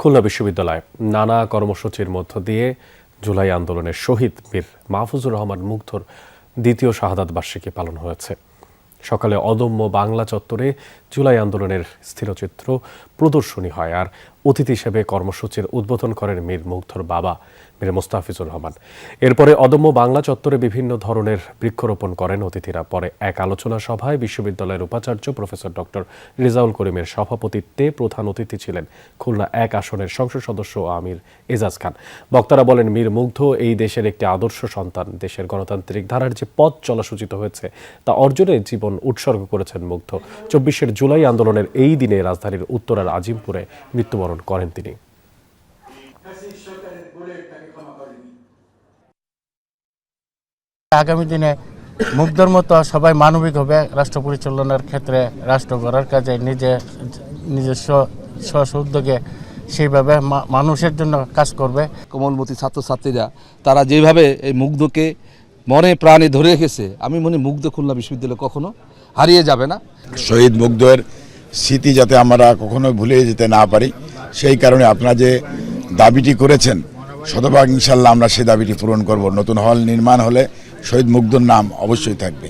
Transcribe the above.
খুলনা বিশ্ববিদ্যালয়ে নানা কর্মসূচির মধ্য দিয়ে জুলাই আন্দোলনের শহীদ বীর মাহফুজুর রহমান মুগ্ধর দ্বিতীয় শাহাদাত বার্ষিকী পালন হয়েছে। সকালে অদম্য বাংলা চত্বরে জুলাই আন্দোলনের স্থিরচিত্র প্রদর্শনী হয়, আর অতিথি হিসেবে কর্মসূচির উদ্বোধন করেন মীর মুগ্ধর বাবা মীর মোস্তাফিজুর রহমান। এরপরে অদম্য বাংলা চত্বরে বিভিন্ন ধরনের বৃক্ষরোপণ করেন অতিথিরা। পরে এক আলোচনা সভায় বিশ্ববিদ্যালয়ের উপাচার্য প্রফেসর ডক্টর রেজাউল করিমের সভাপতিত্বে প্রধান অতিথি ছিলেন খুলনা 1 আসনের সংসদ সদস্য আমির এজাজ খান। বক্তারা বলেন, মীর মুগ্ধ এই দেশের একটি আদর্শ সন্তান। দেশের গণতান্ত্রিক ধারার যে পথ চলা সূচিত হয়েছে তা অর্জনে জীবন উৎসর্গ করেছেন মুগ্ধ। 24 জুলাই আন্দোলনের এই দিনে রাজধানীর উত্তরার আজিমপুরে মৃত্যুবরণ করেন তিনি। আগামী দিনে মুগ্ধর মতো সবাই মানবিক হবে, রাষ্ট্র পরিচালনার ক্ষেত্রে রাষ্ট্র গড়ার কাজে নিজস্ব উদ্যোগে সেইভাবে মানুষের জন্য কাজ করবে। কোমলমতি ছাত্রছাত্রীরা তারা যেভাবে এই মুগ্ধকে মনে প্রাণে ধরে রেখেছে, আমি মনে মুগ্ধ খুলনা বিশ্ববিদ্যালয় কখনো হারিয়ে যাবে না। শহীদ মুগ্ধের স্মৃতি যাতে আমরা কখনো ভুলে যেতে না পারি, সেই কারণে আপনারা যে দাবিটি করেছেন শতভাগ ইনশাল্লাহ আমরা সেই দাবিটি পূরণ করব। নতুন হল নির্মাণ হলে শহীদ মুগ্ধর নাম অবশ্যই থাকবে।